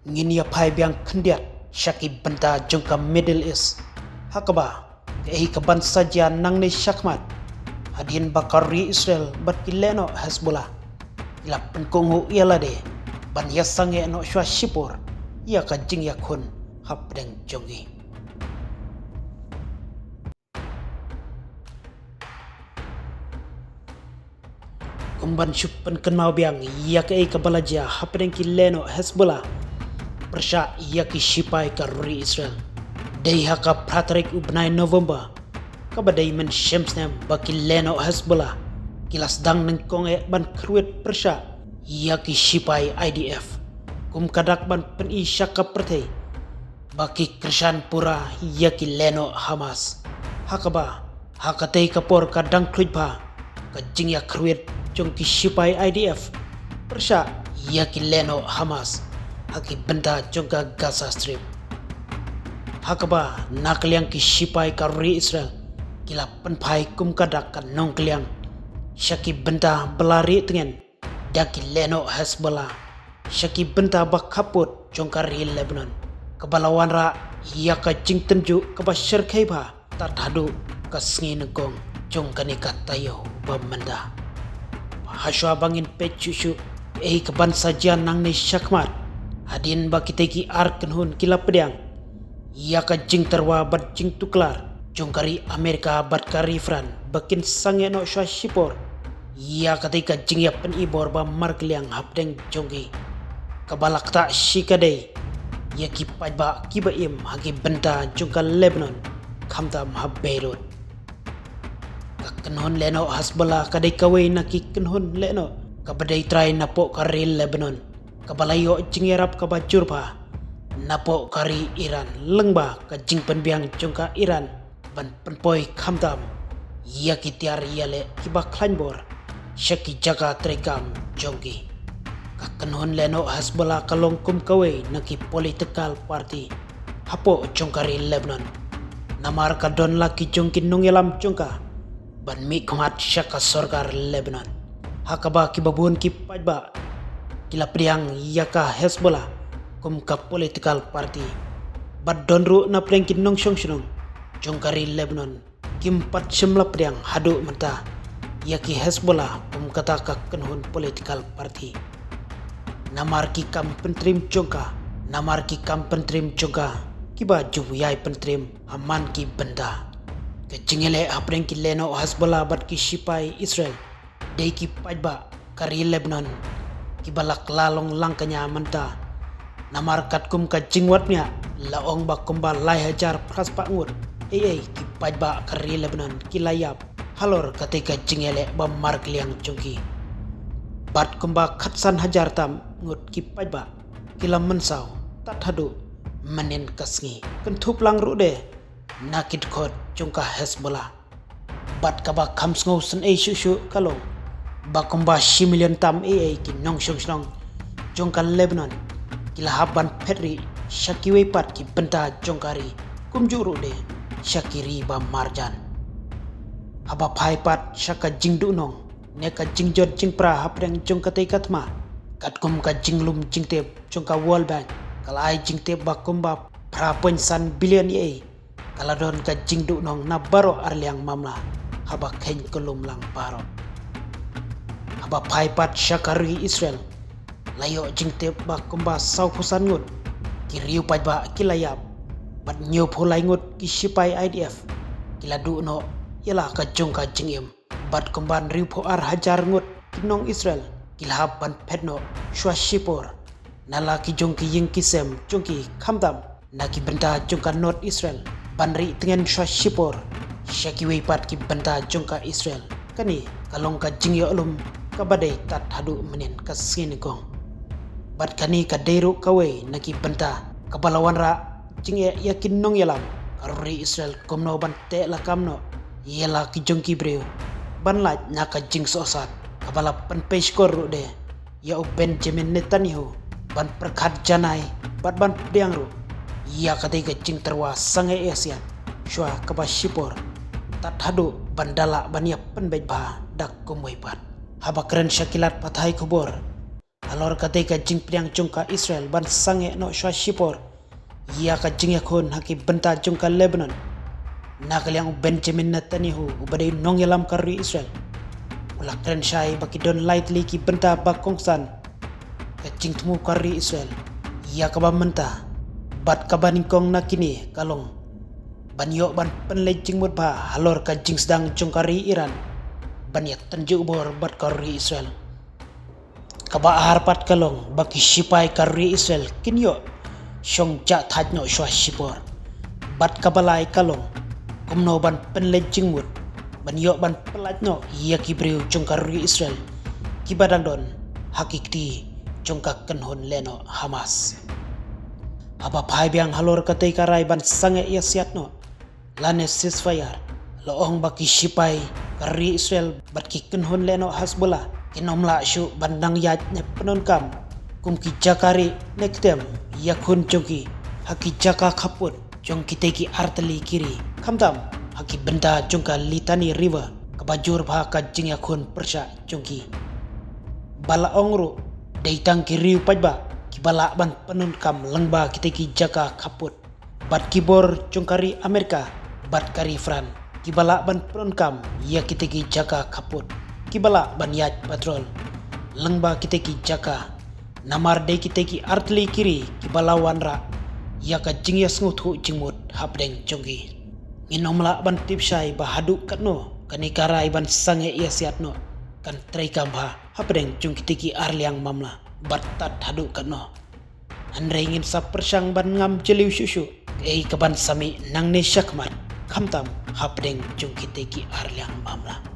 ngin ya pai biang kendiat syaki benda jongka Middle East hakaba kehi kaban saja nang ni syakmat hadin bakari Israel bat kileno Hezbollah ila penkongu ialah de ban ya sange no shwa shipur ia ka jing ya khun hapdeng jongi kumban syupen kenmau biang ia ke kabalaja hapdeng kileno Hezbollah persya ia ki shipai ka ruri Israel dei haka pratrik ubnai November kabadai men shemsnem baki leno Hezbollah kilas dang nengkong ban kruet persya ia ki shipai IDF kum kadak ban pen i syaka pertei baki kersan pura ia ki leno Hamas hakaba hakatei kapor kadang klujba ka jingya kruet jong ki shipai IDF persya ia ki leno Hamas haki benda jong ka Gaza Strip hakaba nakliang ki shipai ka ruri Israel kila penpai kum kadak kan nong kliang syaki benda belari tengen daki leno Hezbollah syaki benda bakaput jongkari Lebanon kebalawan ra ia ka jing tenju kebasyar kaiba tak hadu ka sengi negong jongkani katayo bamenda haswa bangin pecucu keban saja nang ni syakmat hadin bakiteki arken hun kila pedang ia ka jing terwa bat jing tuklar jongkari Amerika bat kari Fran bakin sange no shwa shipor ia ketika jing ya pen ibor ba markliang hapdeng jonggi kabalak tak shikadei ia kipaj ba kibaim hagi benda jongka Lebanon kamtam ha Beirut kakenhon leno Hezbollah kadai kawai naki kenhon leno kabadai try napo kari Lebanon kabalayo jing yarap kabajur pa napo kari Iran lengba ka jing penbiang jongka Iran ban penpoi kamtam ia kitiar yale kiba klanbor syaki jaga tregam jonggi kakenhon leno Hezbollah kalong kum kawai naki political party hapo jongkari Lebanon namar kadon laki jongkin nungyelam jongka ban mi khamat syaka sorgar Lebanon hakaba kibabun kipajba kila priang yaka Hezbollah kum ka political party bad donru na prengkin nong syong jongkari Lebanon kimpat semla priang hadu menta yaki Hezbollah kum kata ka kenhun political party namar ki kam pentrim jongka namar ki kam pentrim jongka kiba jubuyai pentrim haman ki benda kecingele apreng ki leno Hezbollah bat ki shipai Israel dei ki pajba kari Lebanon kibalak lalong langkanya menta namar kat kum ka jingwatnya laong ba kumba lai hajar praspa ngut ki pajba kari Lebanon kilayap halor ketika jingele ba markliang jongki bat kumba khatsan hajar tam ngut ki pajba kila mensau tat hadu manin kasngi kentup lang rude nakit khot jongka Hezbollah bat kaba khamsngau sen shushu kalong bakumba 1 million tam ki nong shong jongka Lebanon kila haban petri syakiwe pat ki benta jongkari kumjuru de syakiri ba marjan haba pai pat syaka jingdu nong neka jingjot jingpra hapdeng jongka teikatma katkum ka jinglum jingtep jongka World Bank kalai jingtep bakumba prapensan bilion kaladon ka jingdu nong na baro arliang mamla haba khen kolum lang baro haba pai pat syakari Israel layo jingtep bakumba sau pusan ngut kiriu pajba kilayap bat nyo phulai ngut ki shipai IDF kiladu no ialah ka jongka jingim bat kumban riu pho ar hajar ngut kinong Israel kilhab ban petno shwa shipor nala ki jongki ying kisem jongki khamdam naki benda jongka North Israel banri tengen shwa shipor syakiwe pat ki benda jongka Israel kani kalong ka jingyo alum kabadai tat hadu menin kasini gong bat kani ka deiru kawai naki benda kabalawan ra jingye yakin nong yalam karuri Israel komno ban te lakamno yela ki jongki breu ban laj naka jing sosat kabala pan peskor rude ya Benjamin Netanyahu ban perkhat janai bat ban diang ru ia ketika jing terwa sange asian shwa kaba shipor tat hadu bandala bania penbejba dak kumoi pat haba keren syakilat pathai kubor halor kate ka jing priang jungka Israel ban sange no shwa shipor ia ka jing yakon haki benta jungka Lebanon na kaliang Benjamin Netanyahu ubadai nong yalam karri Israel ulak kren syai baki don lightly ki benta bakongsan ka jing temu karri Israel ia ka menta bat ka baningkong na kini kalong banyo ban penlejing mut ba halor ka jing sedang jungkari Iran banyak tanju bor bat karri Israel kaba harpat kalong baki sipai karri Israel kinyo syong ja thajno shwa shipor bat kabalai kalong kumno ban penlejing mut banyo ban pelajno ia kibriu jungkari Israel kibadang don hakikti jungka kenhon leno Hamas aba pai biang halor katai karai ban sange ia siatno lane ceasefire loong baki sipai kari Israel bat ki kenhon leno Hezbollah kinomla syu bandang yat ne penonkam kumki jakari nektem yakun jongki haki jaka kaput jongki teki arteli kiri kamtam haki benda jongka litani river kabajur bha ka jing yakun persya jongki bala ongru deitang kiri pajba kibala ban penonkam lengba kiteki jaka kaput bat kibor jongkari Amerika bat kari Fran kibala ban penonkam ia kiteki jaka kaput kibala ban yat patrol lengba kiteki jaka namar de kiteki artli kiri kibala wanra ia ka jingya sngut hu jingmut hapdeng jonggi nginomla ban tipsai bahadu katno kanikara iban sange ia siatno kan traikam ha hapdeng jong kiteki arliang mamla batat hadu katno andre ingin sa persang ban ngam jeliu syusyu kaban sami nang ne syakmat kamtam hapdeng jong kiteki arliang mamla